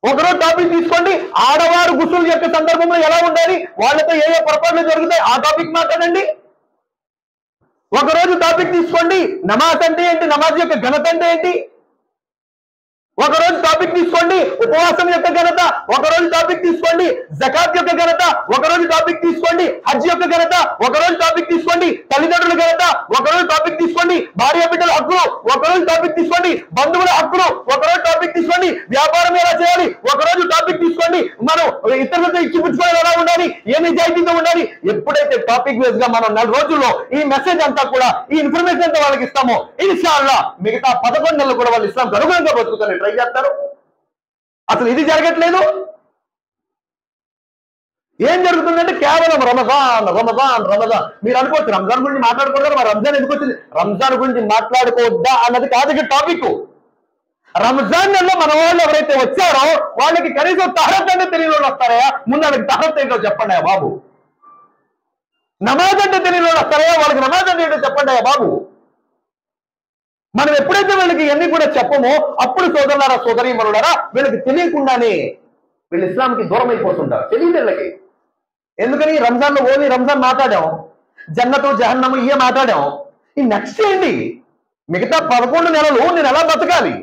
ఒకరోజు టాపిక్ తీసుకోండి, ఆడవారు గుసులు యొక్క సందర్భంలో ఎలా ఉండాలి, వాళ్ళతో ఏ పొరపాట్లు జరుగుతాయి ఆ టాపిక్ మాట్లాడండి. ఒకరోజు టాపిక్ తీసుకోండి, నమాజ్ అంటే ఏంటి, నమాజ్ యొక్క ఘనత అంటే ఏంటి. ఒకరోజు టాపిక్ తీసుకోండి, ఉపవాసం యొక్క ఘనత. ఒకరోజు టాపిక్ తీసుకోండి, జకాత్ యొక్క ఘనత. ఒకరోజు టాపిక్ తీసుకోండి, హజ్ యొక్క ఘనత. ఒకరోజు టాపిక్ తీసుకోండి, తల్లిదండ్రుల ఘనత. ఒకరోజు టాపిక్ తీసుకోండి, భార్య బిడ్డల హక్కులు. ఒకరోజు టాపిక్ తీసుకోండి, బంధువుల హక్కులు. ఒకరోజు టాపిక్ తీసుకోండి, వ్యాపారం ఎలా చేయాలి. ఒకరోజు టాపిక్ తీసుకోండి, మనం ఇతరులతో ఇచ్చిపుచ్చుకోవడం ఎలా ఉండాలి, ఏ నిజాయితీగా ఉండాలి. ఎప్పుడైతే టాపిక్ వైజ్ గా మనం 4 రోజుల్లో ఈ మెసేజ్ అంతా కూడా ఈ ఇన్ఫర్మేషన్ అంతా వాళ్ళకి ఇస్తామో ఇన్షాఅల్లాహ్ మిగతా 11 నెలలు కూడా వాళ్ళు ఇస్లాం అనుగుణంగా బతుకుతారు. ట్రై చేస్తారు. అసలు ఇది జరగట్లేదు. ఏం జరుగుతుందంటే కేవలం రమజాన్ రమజాన్ రమజాన్. మీరు అనుకోవచ్చు రంజాన్ గురించి మాట్లాడుకోవద్దు, మరి రంజాన్ ఎందుకు వచ్చింది, రంజాన్ గురించి మాట్లాడుకోవద్దా అన్నది కాదు ఇక్కడ టాపిక్. రంజాన్ నెలలో మన వాళ్ళు ఎవరైతే వచ్చారో వాళ్ళకి కనీసం తహరత్ అంటే తెలియని వాళ్ళు వస్తారా, ముందు వాళ్ళకి తహరత్ ఏంటో చెప్పండి బాబు. నమాజ్ అంటే తెలియని వాళ్ళు వస్తారా, వాళ్ళకి నమాజ్ అంటే ఏంటో చెప్పండి బాబు. మనం ఎప్పుడైతే వీళ్ళకి ఇవన్నీ కూడా చెప్పమో అప్పుడు సోదరులారా సోదరీమణులారా వీళ్ళకి తెలియకుండానే వీళ్ళు ఇస్లాంకి దూరం అయిపోతుంటారు. తెలియదు వీళ్ళకి. ఎందుకని రంజాన్లో ఓన్లీ రంజాన్ మాట్లాడాం, జన్నతు జహన్నము ఇవే మాట్లాడాం. ఈ నెక్స్ట్ ఏంటి, మిగతా 11 నెలలు నేను ఎలా బతకాలి,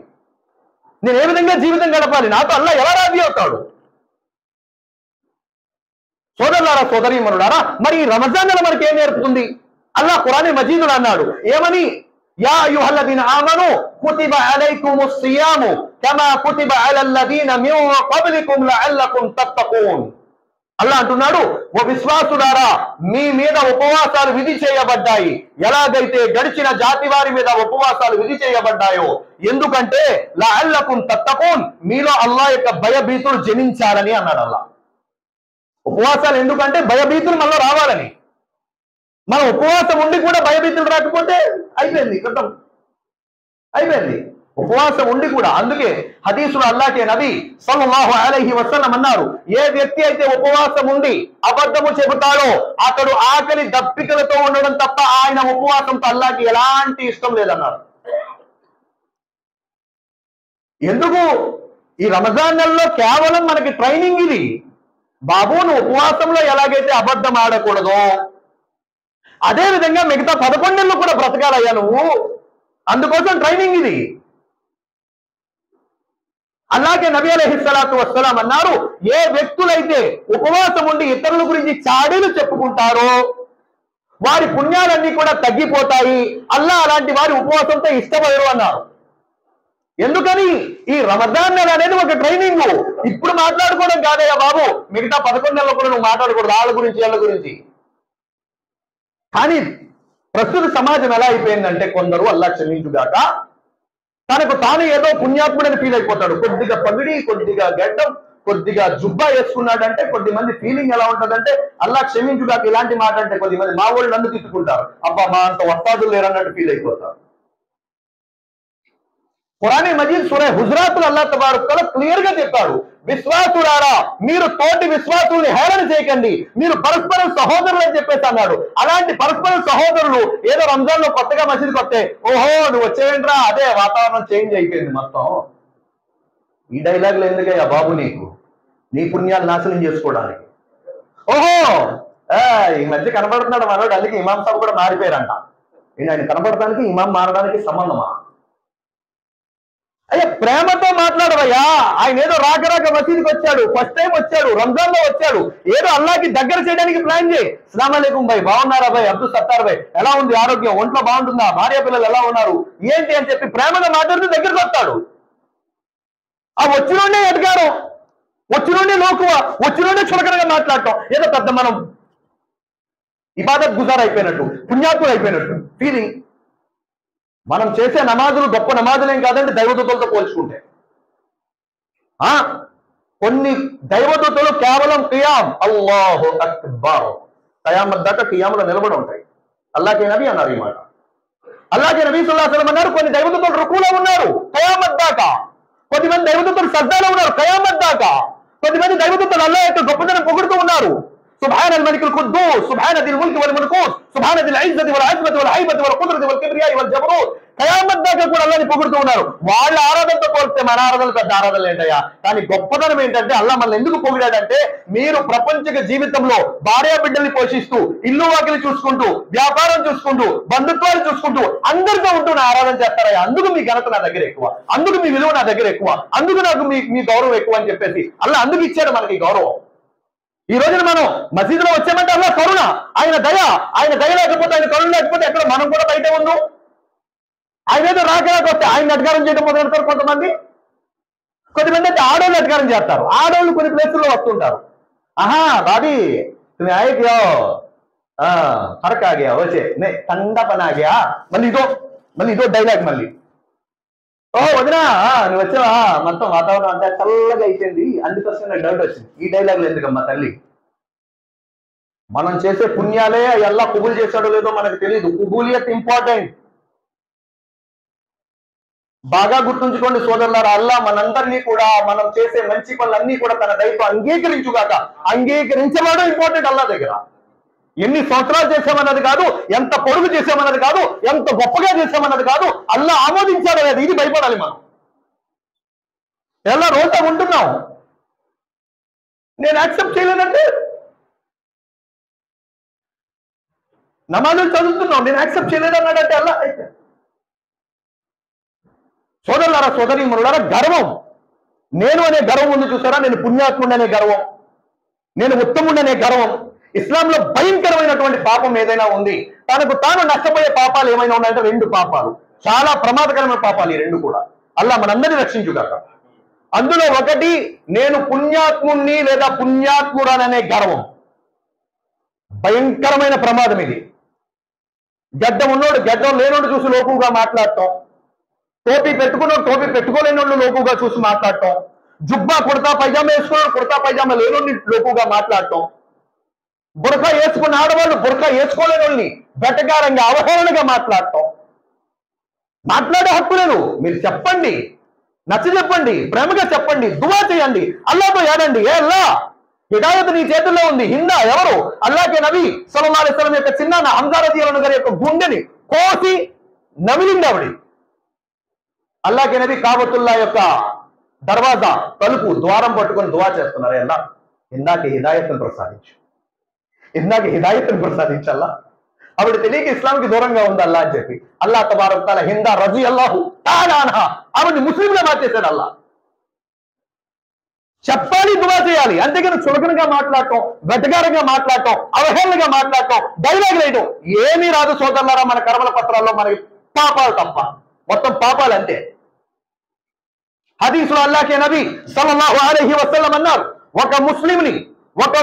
నేను ఏ విధంగా జీవితం గడపాలి, నాతో అల్లాహ్ ఎలా రాజీ అవుతాడు. సోదరులారా సోదరీమణులారా మరి ఈ రంజాన్ నెల మనకి ఏం నేర్పుతుంది. అల్లాహ్ ఖురాన్ మజీదులో అన్నాడు ఏమని, యా అయ్యుహల్లదీన ఆమను కుతిబ అలైకుముస్ సియాము కమా కుతిబ అలల్లదీన మిన్ ఖబ్లికుం లఅల్లకుం తత్తఖూన్. అల్లాహ్ అంటున్నాడు, ఓ విశ్వాసులారా మీ మీద ఉపవాసాలు విధి చేయబడ్డాయి ఎలాగైతే గడిచిన జాతి వారి మీద ఉపవాసాలు విధి చేయబడ్డాయో, ఎందుకంటే లఅల్లకుం తత్తఖూన్ మీలో అల్లాహ్ యొక్క భయభీతులు జనించాలని అన్నాడు అల్లాహ్. ఉపవాసాలు ఎందుకంటే భయభీతులు మనలో రావాలని. మనం ఉపవాసం ఉండి కూడా భయభీతులు రాకపోతే అయిపోయింది, కథం అయిపోయింది. ఉపవాసం ఉండి కూడా. అందుకే హదీసులో అల్లాహ్ నబీ సల్లల్లాహు అలైహి వసల్లం అన్నారు, ఏ వ్యక్తి అయితే ఉపవాసం ఉండి అబద్ధము చెబుతాడో అతడు ఆకలి దప్పికలతో ఉండడం తప్ప ఆయన ఉపవాసంతో అల్లాహ్కి ఎలాంటి ఇష్టం లేదన్నారు. ఎందుకు ఈ రంజాన్ నెలలో కేవలం మనకి ట్రైనింగ్ ఇది. బాబు నువ్వు ఉపవాసంలో ఎలాగైతే అబద్ధం ఆడకూడదో అదే విధంగా మిగతా 11 నెలలు కూడా బ్రతకాలయ్యా నువ్వు, అందుకోసం ట్రైనింగ్ ఇది. అలాగే నబీ అలైహిస్సలాతు వస్సలాం అన్నారు, ఏ వ్యక్తులైతే ఉపవాసం ఉండి ఇతరుల గురించి చాడీలు చెప్పుకుంటారో వారి పుణ్యాలన్నీ కూడా తగ్గిపోతాయి, అల్లాహ్ అలాంటి వారి ఉపవాసంతో ఇష్టపడరు అన్నారు. ఎందుకని ఈ రంజాన్ నెల అనేది ఒక ట్రైనింగ్. ఇప్పుడు మాట్లాడుకోవడం కాదయ్యా బాబు, మిగతా 11 నెలలు కూడా నువ్వు మాట్లాడకూడదు వాళ్ళ గురించి వీళ్ళ గురించి. కానీ ప్రస్తుత సమాజం ఎలా అయిపోయిందంటే కొందరు అల్లాహ్ క్షమించుగాక తనకు తాను ఏదో పుణ్యాత్ముడని ఫీల్ అయిపోతాడు. కొద్దిగా పగిడి, కొద్దిగా గడ్డం, కొద్దిగా జుబ్బా వేసుకున్నాడంటే కొద్దిమంది ఫీలింగ్ ఎలా ఉంటుందంటే అల్లాహ్ క్షమించుగాక ఇలాంటి మాట అంటే కొద్దిమంది మా వాళ్ళు నన్ను తిట్టుకుంటారు, అబ్బా మా అంత వస్తాదులు లేరన్నట్టు ఫీల్ అయిపోతారు. ఖురాన్ మజీద్ సూరా హుజరాతుల్ అల్లాహ్ తబారక్ తఆలా క్లియర్ గా చెప్పాడు, విశ్వాసులారా మీరు తోటి విశ్వాసుల్ని హేళన చేయకండి, మీరు పరస్పరం సహోదరులు అని చెప్పేసి అన్నాడు. అలాంటి పరస్పర సహోదరులు ఏదో రంజాన్ లో కొత్తగా మసీదుకి వస్తే, ఓహో నువ్వు వచ్చేయంట్రా, అదే వాతావరణం చేంజ్ అయిపోయింది మొత్తం. ఈ డైలాగులు ఎందుకయ్యా బాబు నీకు? నీ పుణ్యాలు నాశనం చేసుకోవడానికి. ఓహో ఈ మధ్య కనబడుతున్నాడు మనోడు, అందుకే ఇమాం సాబ్ కూడా మారిపోయారంట. ఆయన కనబడటానికి ఇమాం మారడానికి సంబంధమా? అయ్యా ప్రేమతో మాట్లాడవయ్యా. ఆయన ఏదో రాక మసీదుకి వచ్చాడు, ఫస్ట్ టైం వచ్చాడు, రంజాన్ లో వచ్చాడు, ఏదో అల్లాకి దగ్గర చేయడానికి ప్లాన్ చేయి. అస్సలాము అలైకుం భాయ్, బాగున్నారా భాయ్, అబ్దుల్ సత్తార్ భాయ్, ఎలా ఉంది ఆరోగ్యం, ఒంట్లో బాగుంటుందా, భార్య పిల్లలు ఎలా ఉన్నారు ఏంటి అని చెప్పి ప్రేమగా మాట్లాడుతూ దగ్గరకు వస్తాడు. ఆ వచ్చినోడే ఎదగారం, వచ్చినోడే లోకువ, వచ్చినోడే చులకనగా మాట్లాడటం, ఏదో పెద్ద మనం ఇబాదత్ గుజార్ అయిపోయినట్టు, పుణ్యాత్ములు అయిపోయినట్టు ఫీలింగ్. మనం చేసే నమాజులు గొప్ప నమాజులేం కాదండి దైవదూతలతో పోల్చుకుంటే. కొన్ని దైవదూతలు కేవలం కియాం, అల్లాహు అక్బర్, ఖయామత్ దాకా కియాములో నిలబడి ఉంటాయి. అల్లాహ్కే నబీ అన్నారు ఈ మాట. అల్లాహ్కే నబీ సల్లల్లాహు అలైహి వసల్లం అన్నారు, కొన్ని దైవదూతలు రుకులో ఉన్నారు ఖయామత్ దాకా, కొద్దిమంది దైవదూతలు సజ్జాలో ఉన్నారు ఖయామత్ దాకా, కొద్దిమంది దైవదూతలు అల్లాహ్ యొక్క గొప్పతనం పొగుడుతూ ఉన్నారు. سبحان الملك القدوس سبحان ذي الملك والملكوت سبحان ذي العزة والعظمة والهيبة والقدرة والكبرياء والجبروت. ఖయామత్ దాకా కూడా అల్లాహ్ని పొగుడుతూ ఉన్నారు. వాళ్ళ ఆరాధనతో పోలిస్తే మన ఆరాధనలు పెద్ద ఆరాధనలు ఏంటయ్యా? కానీ గొప్పతనం ఏంటంటే అల్లాహ్ మనల్ని ఎందుకు పొగిడాడంటే, మీరు ప్రపంచక జీవితంలో భార్యా బిడ్డల్ని పోషిస్తూ, ఇల్లు వాకిలి చూసుకుంటూ, వ్యాపారం చూసుకుంటూ, బంధుత్వాలు చూసుకుంటూ అందరితో ఉంటూ నా ఆరాధన చేస్తారయ్యా. అందుకు మీ ఘనత నా దగ్గర ఎక్కువ, అందుకు మీ విలువ నా దగ్గర ఎక్కువ, అందుకు నాకు మీ గౌరవం ఎక్కువ అని చెప్పేసి అల్లాహ్ అందుకు ఇచ్చాడు మనకి గౌరవం. ఈ రోజున మనం మసీదులో వచ్చామంటే అల్లాహ్ కరుణ, ఆయన దయ లేకపోతే, ఆయన కరుణ లేకపోతే ఎక్కడ మనం కూడా బయట ఉండు. ఆయన ఏదో రాకపోతే ఆయన అధికారం చేయడం మొదలు పెడతారు కొంతమంది. కొద్దిమంది అయితే ఆడోళ్ళు అధికారం చేస్తారు. ఆడోళ్ళు కొన్ని ప్లేసుల్లో వస్తుంటారు. ఆహా బాబీ తుమ్హే ఆయే క్యా ఫర్క్ ఆ గయా వచ్చే నే ఠండా పని ఆ గయా. మళ్ళీ ఇదో డైలాగ్ మళ్ళీ. ఓ వదినా నువ్వు వచ్చావా, మొత్తం వాతావరణం అంతా చల్లగా అయిపోయింది, అందుకోసం నాకు డౌట్ వచ్చింది. ఈ డైలాగులు ఎందుకమ్మా తల్లి? మనం చేసే పుణ్యాలే ఎలా కుబుల్ చేశాడో లేదో మనకు తెలియదు. కుబూలియత్ ఇంపార్టెంట్. బాగా గుర్తుంచుకోండి సోదరులారా, అల్లాహ్ మనందరినీ కూడా మనం చేసే మంచి పనులన్నీ కూడా తన దయతో అంగీకరించుగాక. అంగీకరించడం ఇంపార్టెంట్ అల్లాహ్ దగ్గర. ఎన్ని సంవత్సరాలు చేసామన్నది కాదు, ఎంత పొడుగు చేసామన్నది కాదు, ఎంత గొప్పగా చేసామన్నది కాదు, అల్లాహ్ ఆమోదించాడు లేదు, ఇది భయపడాలి మనం. ఎలా రోజా ఉంటున్నాం, నేను యాక్సెప్ట్ చేయలేదంటే, నమాజులు చదువుతున్నాం, నేను యాక్సెప్ట్ చేయలేదన్నాడంటే అల్లాహ్. అయితే సోదరులారా సోదరీమణులారా, గర్వం, నేను అనే గర్వం ఉంది చూసారా, నేను పుణ్యాత్ముడు అనే గర్వం, నేను ఉత్తముడు అనే గర్వం. ఇస్లాంలో భయంకరమైనటువంటి పాపం ఏదైనా ఉంది, తనకు తాను నష్టపోయే పాపాలు ఏమైనా ఉన్నాయంటే రెండు పాపాలు, చాలా ప్రమాదకరమైన పాపాలు ఈ రెండు కూడా. అల్లాహ్ మనందరినీ రక్షించుగాక. అందులో ఒకటి నేను పుణ్యాత్ముణ్ణి లేదా పుణ్యాత్ముడననే గర్వం. భయంకరమైన ప్రమాదం ఇది. గడ్డం ఉన్నోడు గడ్డం లేనోడు చూసి లోకుగా మాట్లాడటం, టోపీ పెట్టుకున్నోడు టోపీ పెట్టుకోలేనోళ్ళు లోకుగా చూసి మాట్లాడటం, జుబ్బా కుర్తా పైజామా వేసుకున్నాడు కుర్తా పైజామా లేనోడిని లోకుగా మాట్లాడటం, బురకా వేసుకున్న ఆడవాళ్ళు బురకా వేసుకోలేని వాళ్ళని వెటకారంగా అవహేళనగా మాట్లాడటం. మాట్లాడే హక్కు లేదు. మీరు చెప్పండి, నచ్చ చెప్పండి, ప్రేమగా చెప్పండి, దువా చేయండి, అల్లాహ్తో ఏడండి, ఏ అల్లాహ్ హిదాయత్ నీ చేతుల్లో ఉంది. హిందా ఎవరు? అల్లాహ్కే నబీ సల్లల్లాహు అలైహి వసల్లం యొక్క చిన్న హంజా రదియల్లాహు గారి యొక్క గుండెని కోసి నమిలింది ఆవిడ. అల్లాహ్కే నబీ కాబతుల్లా యొక్క దర్వాజా తలుపు ద్వారం పట్టుకొని దువా చేస్తున్నారు, అల్లాహ్ హిందాకి హిదాయత్ను ప్రసాదించు, హిందాకి హిదాయత్ను ప్రసాదించల్లా. ఆవిడ తెలియక ఇస్లాంకి దూరంగా ఉంది అల్లా అని చెప్పి అల్లాహ్ తబారక్ తఆలా హిందా రజియల్లాహు తఆలా అన్హా ఆవిడని ముస్లింగా మార్చేశాడు అల్లాహ్. చెప్పాలి, దువా చేయాలి, అంతేగాని చులకనగా మాట్లాడటం, వెటకారంగా మాట్లాడటం, అవహేళనగా మాట్లాడటం, డైలాగ్ వేయడం ఏమీ రాదు సోదరులారా. మన కర్మల పత్రాల్లో మనకి పాపాలు తప్ప, మొత్తం పాపాలు అంతే. హదీసులో అల్లాహ్కే నబీ సల్లల్లాహు అలైహి వసల్లం అన్నారు, ఒక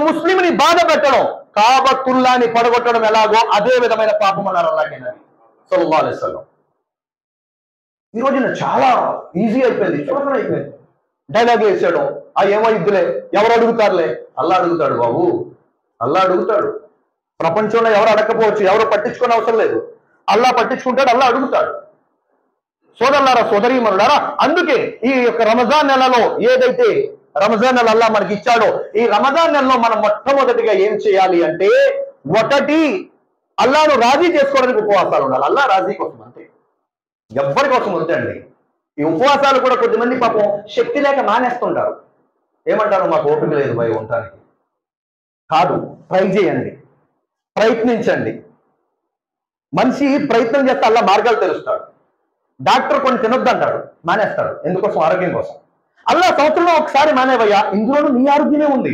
ముస్లింని బాధ పెట్టడం కాబతుల్లాని పడగొట్టడం ఎలాగో అదే విధమైన పాపం అన్నారు అల్లాహ్కే నబీ సల్లల్లాహు అలైహి వసల్లం. ఈ రోజున చాలా ఈజీ అయిపోయింది, చులకన అయిపోయింది. డైలాగ్ వేసాడు, ఏమో ఇద్దులే, ఎవరు అడుగుతారులే. అల్లాహ్ అడుగుతాడు బాబు, అల్లాహ్ అడుగుతాడు. ప్రపంచంలో ఎవరు అడగకపోవచ్చు, ఎవరు పట్టించుకునే అవసరం లేదు, అల్లాహ్ పట్టించుకుంటాడు, అల్లాహ్ అడుగుతాడు. సోదరులారా సోదరీమణులారా, అందుకే ఈ యొక్క రంజాన్ నెలలో ఏదైతే రంజాన్ నెల అల్లా మనకి ఇచ్చాడో, ఈ రంజాన్ నెలలో మనం మొట్టమొదటిగా ఏం చేయాలి అంటే, ఒకటి అల్లాను రాజీ చేసుకోవడానికి ఉపవాసాలు ఉండాలి. అల్లా రాజీ కోసం, అంతే, ఎవ్వరి కోసం వద్దండి. ఈ ఉపవాసాలు కూడా కొద్దిమంది పాపం శక్తి లేక మానేస్తుంటారు. ఏమంటారు, మాకు ఓపిక లేదు భయ ఉండటానికి. కాదు, ట్రై చేయండి, ప్రయత్నించండి. మనిషి ప్రయత్నం చేస్తే అల్లా మార్గాలు తెలుస్తాడు. డాక్టర్ కొన్ని తినొద్దు అంటాడు, మానేస్తాడు. ఎందుకోసం? ఆరోగ్యం కోసం. అల్లా సంవత్సరంలో ఒకసారి మానేవయ్యా, ఇందులోనూ నీ ఆరోగ్యమే ఉంది.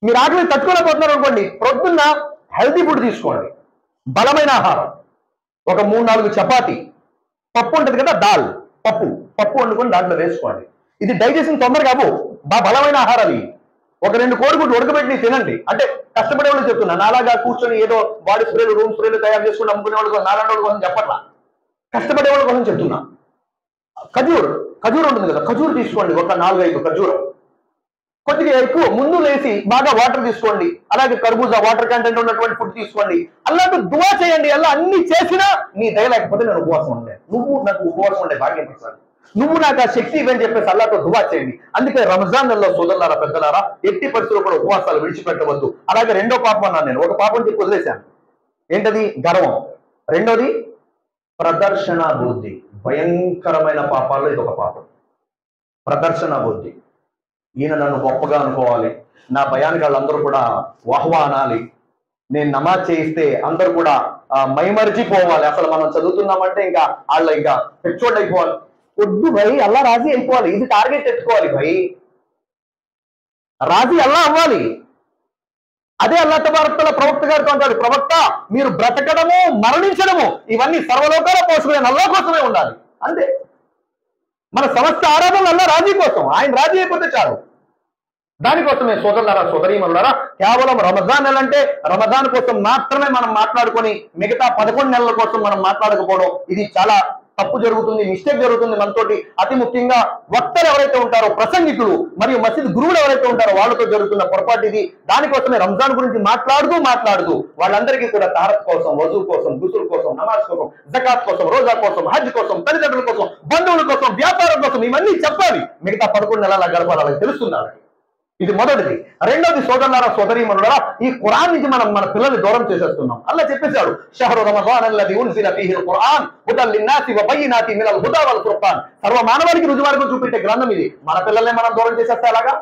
మీరు ఆకలి తట్టుకోలేకపోతున్నారు అనుకోండి, ప్రొద్దున్న హెల్తీ ఫుడ్ తీసుకోండి, బలమైన ఆహారం. ఒక 3-4 చపాతీ, పప్పు ఉంటుంది కదా, దాల్ పప్పు వండుకొని దాంట్లో వేసుకోండి. ఇది డైజెషన్ తొందరగా అవ్వు, బలమైన ఆహారాలు. ఒక 2 కోడిగుడ్లు ఉడకబెట్టి తినండి. అంటే కష్టపడే వాళ్ళు చెప్తున్నా, నాలాగా కూర్చొని ఏదో బాడీ స్ప్రేలు, రూమ్ స్ప్రేలు తయారు చేసుకుని అమ్ముకునే వాళ్ళు కోసం, నాలాంటి వాళ్ళ కోసం చెప్పట్లా, కష్టపడే వాళ్ళ కోసం చెప్తున్నా. ఖజూర్ ఉంటుంది కదా, ఖజూర్ తీసుకోండి, ఒక 4-5 ఖజూరం. కొద్దిగా ఎక్కువ ముందు లేచి బాగా వాటర్ తీసుకోండి. అలాగే కర్బూజా, వాటర్ కంటెంట్ ఉన్నటువంటి ఫుడ్ తీసుకోండి. అలాంటి దువా చేయండి. అలా అన్ని చేసినా నీ దయ లేకపోతే నేను ఉపవాసం ఉండే, నువ్వు నాకు ఉపవాసం ఉండే భాగ్యం ఇస్తాను, నువ్వు నాకు ఆ శక్తి ఇవ్వని చెప్పేసి అల్లాతో దువా చేయండి. అందుకే రంజాన్ నెలలో సోదరులారా పెద్దలారా, ఎట్టి పరిస్థితుల్లో కూడా ఉపవాసాలు విడిచిపెట్టవద్దు. అలాగే రెండో పాపం అన్నాను నేను, ఒక పాపం చెప్పి వదిలేశాను. ఏంటది? గర్వం. రెండోది ప్రదర్శన బుద్ధి. భయంకరమైన పాపాల్లో ఇది ఒక పాపం, ప్రదర్శన బుద్ధి. ఈయన నన్ను గొప్పగా అనుకోవాలి, నా భయానికి వాళ్ళందరూ కూడా వాహ్వా అనాలి, నేను నమాజ్ చేయిస్తే అందరూ కూడా మైమరిచిపోవాలి, అసలు మనం చదువుతున్నామంటే ఇంకా వాళ్ళు ఇంకా పెచ్చోళ్ళు అయిపోవాలి. వద్దు భయ్, అల్లా రాజీ అయిపోవాలి. ఇది టార్గెట్ ఎత్తుకోవాలి భయ్, రాజీ అల్లా అవ్వాలి. అదే అల్లా తబారక్ తఆలా ప్రవక్త గారితో అంటాడు, ప్రవక్త మీరు బ్రతకడము మరణించడము ఇవన్నీ సర్వలోకాల కోసమే, అల్లా కోసమే ఉండాలి. అంతే, మన సమస్త ఆరాధనలు అల్లా రాజీ కోసం. ఆయన రాజీ అయిపోతే చాలు. దానికోసమే సోదరులారా సోదరీమణులారా, కేవలం రంజాన్ నెల అంటే రంజాన్ కోసం మాత్రమే మనం మాట్లాడుకొని మిగతా 11 నెలల కోసం మనం మాట్లాడకపోవడం, ఇది చాలా తప్పు జరుగుతుంది, మిస్టేక్ జరుగుతుంది మనతోటి. అతి ముఖ్యంగా వక్తలు ఎవరైతే ఉంటారో, ప్రసంగికులు మరియు మసీద్ గురువులు ఎవరైతే ఉంటారో వాళ్ళతో జరుగుతున్న పొరపాటు ఇది. దానికోసమే రంజాన్ గురించి మాట్లాడుతూ వాళ్ళందరికీ కూడా తహరత్ కోసం, వజూ కోసం, గుసుల్ కోసం, నమాజ్ కోసం, జకాత్ కోసం, రోజా కోసం, హజ్ కోసం, తల్లిదండ్రుల కోసం, బంధువుల కోసం, వ్యాపారం కోసం ఇవన్నీ చెప్పాలి. మిగతా 11 నెలల గడపాలని తెలుస్తుంది. ఇది మొదటిది. రెండోది సోదరులారా సోదరీమణులారా, ఈ ఖురాన్ నుంచి మనం మన పిల్లల్ని దూరం చేసేస్తున్నాం. అల్లా చెప్పేశాడు, షహరు రమజాన్ అల్లదీ ఉన్జిల ఫీహిల్ ఖురాన్ హుదల్ లిన్నాసి వ బయ్యినాతి మినల్ హుదా వల్ ఫుర్ఖాన్. సర్వ మానవాళికి రుజుమార్గం చూపెట్టే గ్రంథం ఇది. మన పిల్లల్ని మనం దూరం చేసేస్తే అలాగా?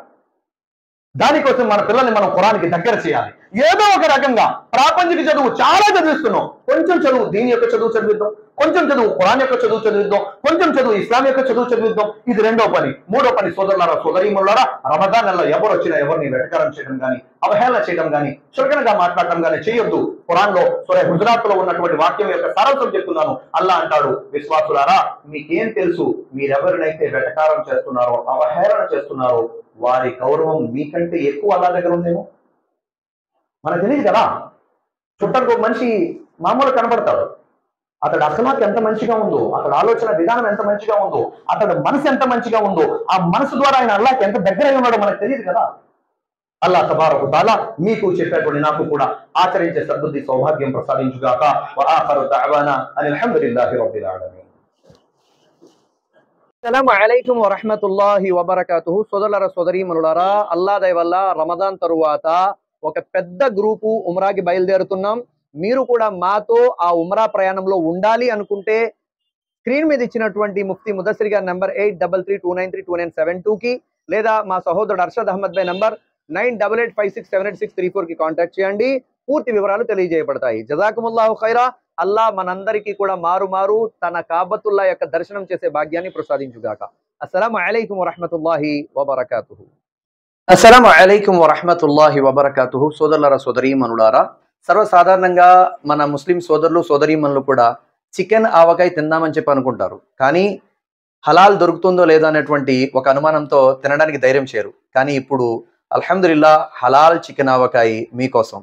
దానికోసం మన పిల్లల్ని మనం ఖురాన్కి దగ్గర చేయాలి. ఏదో ఒక రకంగా ప్రాపంచిక చదువు చాలా చదివిస్తున్నాం, కొంచెం చదువు దీని యొక్క చదువు చదివిద్దాం, కొంచెం చదువు ఖురాన్ యొక్క చదువు చదివిద్దాం, కొంచెం చదువు ఇస్లాం యొక్క చదువు చదివిద్దాం. ఇది రెండో పని. మూడో పని సోదరులారా సోదరీమణులారా, రంజాన్ నెలలో ఎవరు వచ్చినా ఎవరిని వెటకారం చేయడం కానీ, అవహేళన చేయడం కానీ, చులకనగా మాట్లాడటం కానీ చేయొద్దు. ఖురాన్ లో సూరా హుజరాత్ లో ఉన్నటువంటి వాక్యం యొక్క సారాంశం చెప్తున్నాను. అల్లా అంటాడు, విశ్వాసులారా మీకేం తెలుసు, మీరెవరినైతే వెటకారం చేస్తున్నారో, అవహేళన చేస్తున్నారో వారి గౌరవం మీకంటే ఎక్కువ అల్లా దగ్గర ఉందేమో. మనకు తెలియదు కదా. చుట్టానికి ఒక మనిషి మామూలు కనబడతాడు, అతడు అసమాత్ ఎంత మంచిగా ఉందో, అతడు ఆలోచన విధానం ఎంత మంచిగా ఉందో, అతడు మనసు ఎంత మంచిగా ఉందో, ఆ మనసు ద్వారా ఆయన అల్లాకి ఎంత దగ్గర ఉన్నాడో మనకు తెలియదు కదా. అల్లా తబారక్ తఆలా మీకు చెప్పేటువంటి నాకు కూడా ఆచరించే సద్బుద్ధి సౌభాగ్యం ప్రసాదించుగాక. వ ఆఖరు దఅవానా అనిల్ హమ్దులిల్లాహి రబ్బిల్ ఆలమీన్. అస్సలాము అలైకుం వరహ్మతుల్లాహి వబరకాతుహు. సోదరులారా సోదరీమణులారా, అల్లా దయ వల్ల రమదాన్ తరువాత ఒక పెద్ద గ్రూపు ఉమ్రాకి బయలుదేరుతున్నాం. మీరు కూడా మాతో ఆ ఉమ్రా ప్రయాణంలో ఉండాలి అనుకుంటే స్క్రీన్ మీద ఇచ్చినటువంటి ముఫ్తీ ముదస్సిర్ గారి నంబర్ 8332932972కి లేదా మా సహోదరుడు అర్షద్ అహ్మద్ భాయ్ నంబర్ 9885678634కి కాంటాక్ట్ చేయండి. పూర్తి వివరాలు తెలియజేయబడతాయి. జజాకుముల్లాహు ఖైరా. అల్లా మనందరికీ కూడా మారు తన కాబతుల్లా యొక్క దర్శనం చేసే భాగ్యాన్ని ప్రసాదించుగాక. అస్సలాము అలైకుం వరహ్మతుల్లాహి వబరకాతుహు. అస్సలాము అలైకుం వరహ్మతుల్లాహి వబరకాతుహు. సోదరులారా సోదరీమణులారా, సర్వసాధారణంగా మన ముస్లిం సోదరులు సోదరీమణులు కూడా చికెన్ ఆవకాయ తిందామని చెప్పి అనుకుంటారు. కానీ హలాల్ దొరుకుతుందో లేదో అనేటువంటి ఒక అనుమానంతో తినడానికి ధైర్యం చేయరు. కానీ ఇప్పుడు అల్హమ్దులిల్లా హలాల్ చికెన్ ఆవకాయ మీకోసం.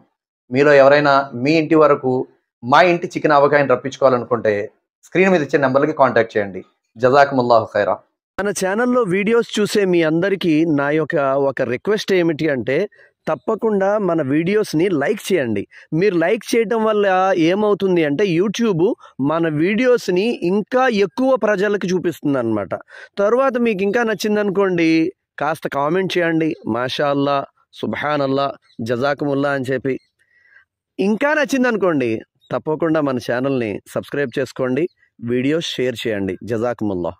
మీలో ఎవరైనా మీ ఇంటి వరకు మా ఇంటి చికెన్ ఆవకాయని రప్పించుకోవాలనుకుంటే స్క్రీన్ మీద ఇచ్చే నెంబర్లకి కాంటాక్ట్ చేయండి. జజాకుముల్లాహు ఖైరా. మన ఛానల్లో వీడియోస్ చూసే మీ అందరికీ నా యొక్క ఒక రిక్వెస్ట్ ఏమిటి అంటే, తప్పకుండా మన వీడియోస్ని లైక్ చేయండి. మీరు లైక్ చేయటం వల్ల ఏమవుతుంది అంటే యూట్యూబ్ మన వీడియోస్ని ఇంకా ఎక్కువ ప్రజలకు చూపిస్తుంది అనమాట. తర్వాత మీకు ఇంకా నచ్చిందనుకోండి, కాస్త కామెంట్ చేయండి, మాషా అల్లా, సుబ్హాన్ అల్లా, జజాకుముల్లా అని చెప్పి. ఇంకా నచ్చిందనుకోండి, తప్పకుండా మన ఛానల్ని సబ్స్క్రైబ్ చేసుకోండి, వీడియోస్ షేర్ చేయండి. జజాకుముల్లా.